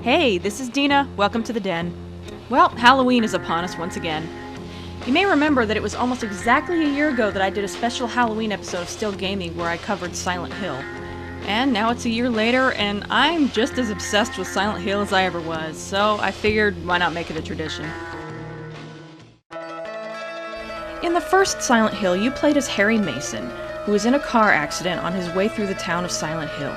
Hey, this is Dina. Welcome to the Den. Well, Halloween is upon us once again. You may remember that it was almost exactly a year ago that I did a special Halloween episode of Still Gaming where I covered Silent Hill. And now it's a year later, and I'm just as obsessed with Silent Hill as I ever was, so I figured why not make it a tradition. In the first Silent Hill, you played as Harry Mason, who was in a car accident on his way through the town of Silent Hill.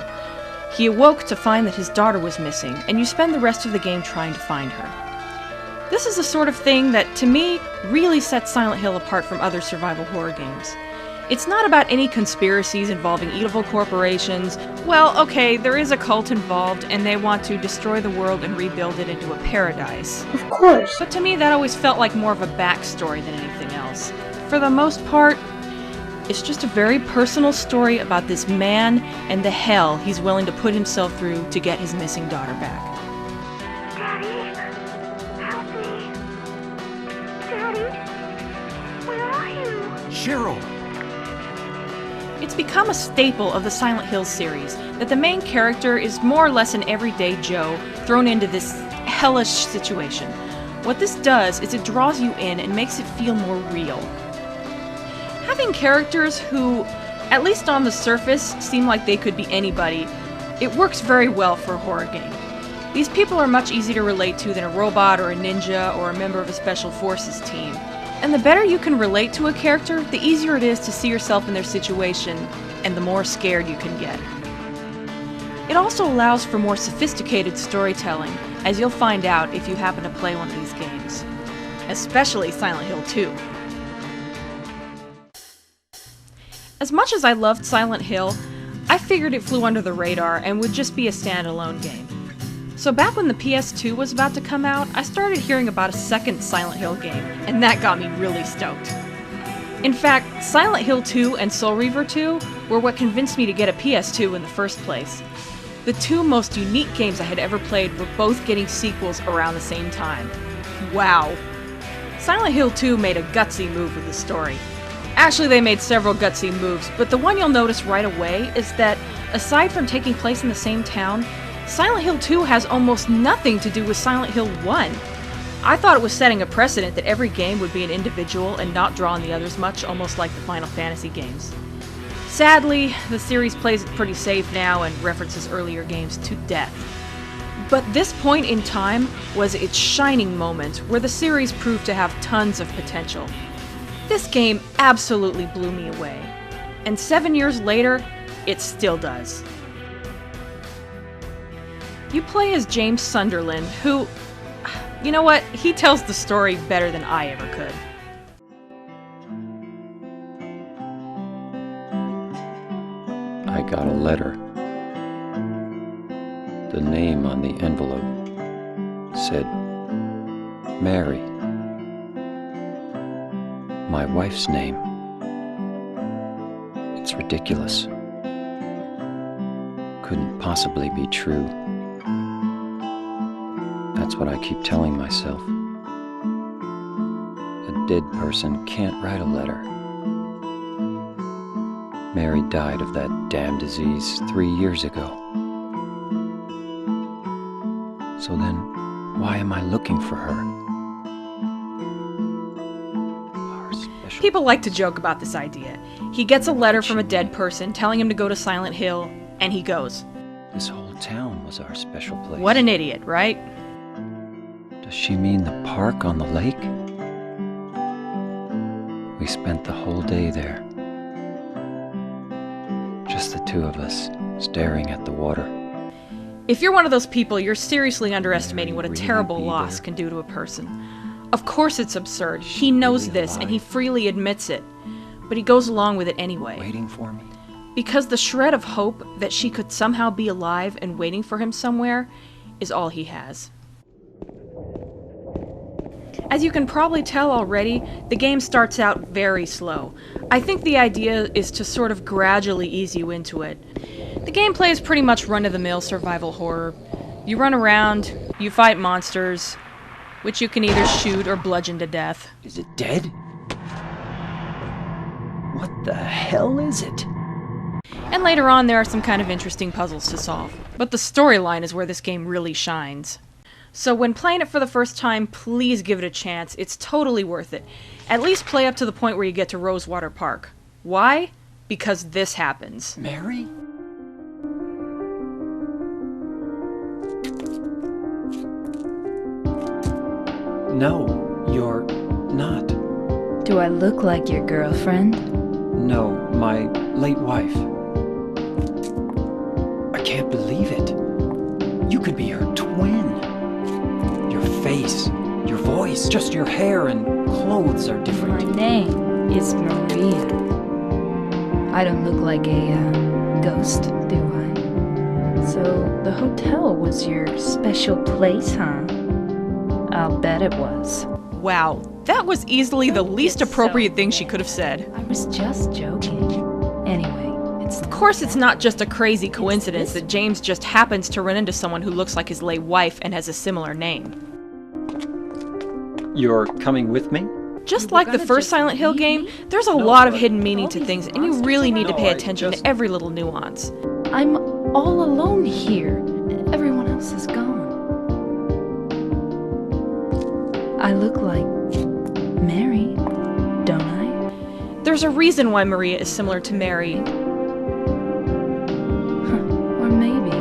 He awoke to find that his daughter was missing, and you spend the rest of the game trying to find her. This is the sort of thing that, to me, really sets Silent Hill apart from other survival horror games. It's not about any conspiracies involving evil corporations. Well, okay, there is a cult involved, and they want to destroy the world and rebuild it into a paradise. Of course. But to me, that always felt like more of a backstory than anything else. For the most part, it's just a very personal story about this man and the hell he's willing to put himself through to get his missing daughter back. Daddy, help me. Daddy, where are you? Cheryl! It's become a staple of the Silent Hill series that the main character is more or less an everyday Joe thrown into this hellish situation. What this does is it draws you in and makes it feel more real. Having characters who, at least on the surface, seem like they could be anybody, it works very well for a horror game. These people are much easier to relate to than a robot or a ninja or a member of a special forces team. And the better you can relate to a character, the easier it is to see yourself in their situation, and the more scared you can get. It also allows for more sophisticated storytelling, as you'll find out if you happen to play one of these games. Especially Silent Hill 2. As much as I loved Silent Hill, I figured it flew under the radar and would just be a standalone game. So back when the PS2 was about to come out, I started hearing about a second Silent Hill game, and that got me really stoked. In fact, Silent Hill 2 and Soul Reaver 2 were what convinced me to get a PS2 in the first place. The two most unique games I had ever played were both getting sequels around the same time. Wow. Silent Hill 2 made a gutsy move with the story. Actually, they made several gutsy moves, but the one you'll notice right away is that, aside from taking place in the same town, Silent Hill 2 has almost nothing to do with Silent Hill 1. I thought it was setting a precedent that every game would be an individual and not draw on the others much, almost like the Final Fantasy games. Sadly, the series plays it pretty safe now and references earlier games to death. But this point in time was its shining moment, where the series proved to have tons of potential. This game absolutely blew me away, and 7 years later, it still does. You play as James Sunderland, who, you know what, he tells the story better than I ever could. I got a letter. The name on the envelope said, Mary. My wife's name. It's ridiculous. Couldn't possibly be true. That's what I keep telling myself. A dead person can't write a letter. Mary died of that damn disease 3 years ago. So then, why am I looking for her? People like to joke about this idea. He gets a letter from a dead person telling him to go to Silent Hill, and he goes. This whole town was our special place. What an idiot, right? Does she mean the park on the lake? We spent the whole day there. Just the two of us, staring at the water. If you're one of those people, you're seriously underestimating what a terrible loss can do to a person. Of course it's absurd. He knows this, and he freely admits it. But he goes along with it anyway. Waiting for me? Because the shred of hope that she could somehow be alive and waiting for him somewhere is all he has. As you can probably tell already, the game starts out very slow. I think the idea is to sort of gradually ease you into it. The gameplay is pretty much run-of-the-mill survival horror. You run around, you fight monsters, which you can either shoot or bludgeon to death. Is it dead? What the hell is it? And later on, there are some kind of interesting puzzles to solve. But the storyline is where this game really shines. So when playing it for the first time, please give it a chance. It's totally worth it. At least play up to the point where you get to Rosewater Park. Why? Because this happens. Mary? No, you're not. Do I look like your girlfriend? No, my late wife. I can't believe it. You could be her twin. Your face, your voice, just your hair and clothes are My different. name is Maria. I don't look like a ghost, do I? So the hotel was your special place, huh? I'll bet it was. Wow, that was easily the least appropriate thing she could have said. I was just joking. Anyway, it's Of course, it's not just a crazy coincidence that James just happens to run into someone who looks like his late wife and has a similar name. You're coming with me? Just like the first Silent Hill game, there's a lot of hidden meaning to things, and you really need to pay attention to every little nuance. I'm all alone here. Everyone else is gone. I look like Mary, don't I? There's a reason why Maria is similar to Mary. Or maybe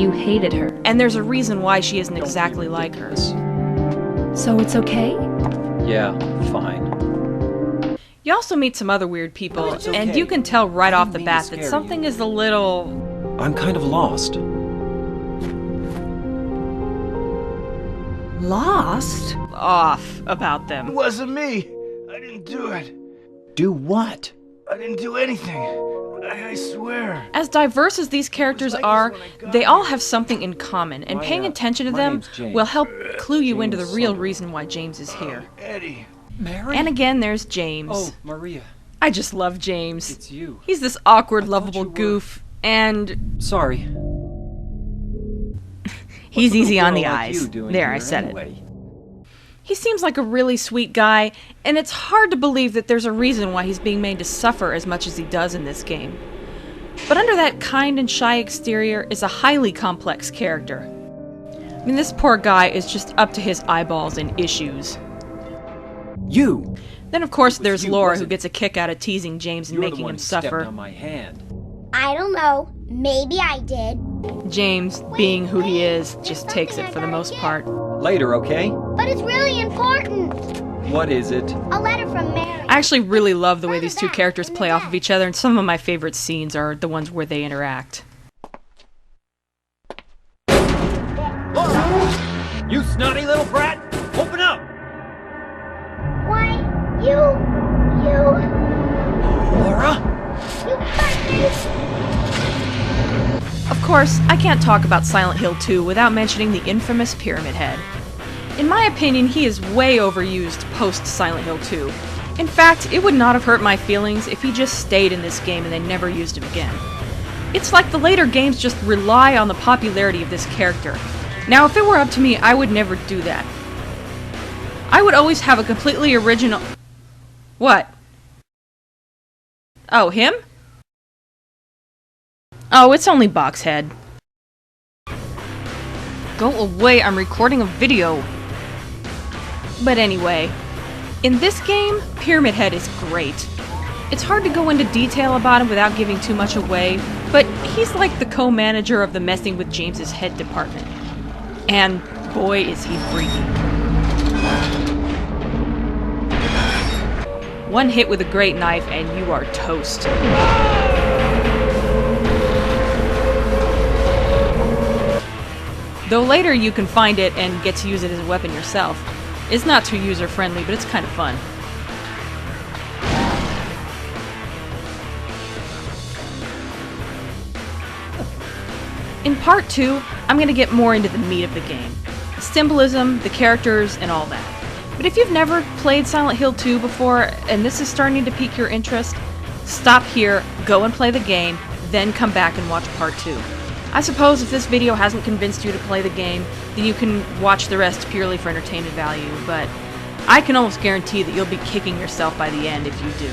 you hated her. And there's a reason why she isn't exactly like her. So it's okay? Yeah, fine. You also meet some other weird people, No, it's okay. and you can tell right I off didn't the mean to bat scare that you. something is a little I'm kind of lost. Lost? off about them. It wasn't me. I didn't do it. Do what? I didn't do anything. I swear. As diverse as these characters are, they all have something in common, and paying attention to my them name's James. will help clue you into the James real Sunderland. reason why James is here. Eddie. Mary? And again, there's James. Oh, Maria, I just love James. it's you. He's this awkward, I thought lovable you were- goof, and Sorry. he's What's a easy little on the girl like eyes. you doing There, I here said it. anyway? He seems like a really sweet guy, and it's hard to believe that there's a reason why he's being made to suffer as much as he does in this game. But under that kind and shy exterior is a highly complex character. I mean, this poor guy is just up to his eyeballs in issues. You! Then, of course, It was there's you, Laura, who wasn't it? gets a kick out of teasing James and You're the making one him who stepped suffer. on my hand. I don't know. Maybe I did. James, being who he is, just takes it for the most part. Later, okay? But it's really important. What is it? A letter from Mary. I actually really love the way these two characters play off of each other, and some of my favorite scenes are the ones where they interact. Laura! You snotty little brat! Open up! Why, you Laura? hurt me. Of course, I can't talk about Silent Hill 2 without mentioning the infamous Pyramid Head. In my opinion, he is way overused post-Silent Hill 2. In fact, it would not have hurt my feelings if he just stayed in this game and they never used him again. It's like the later games just rely on the popularity of this character. Now, if it were up to me, I would never do that. I would always have a completely original... What? Oh, him? Oh, it's only Boxhead. Go away, I'm recording a video. But anyway, in this game, Pyramid Head is great. It's hard to go into detail about him without giving too much away, but he's like the co-manager of the messing with James's head department. And boy is he freaky. One hit with a great knife and you are toast. Though later you can find it and get to use it as a weapon yourself. It's not too user-friendly, but it's kind of fun. In part 2, I'm going to get more into the meat of the game. The symbolism, the characters, and all that. But if you've never played Silent Hill 2 before, and this is starting to pique your interest, stop here, go and play the game, then come back and watch part 2. I suppose if this video hasn't convinced you to play the game, then you can watch the rest purely for entertainment value, but I can almost guarantee that you'll be kicking yourself by the end if you do.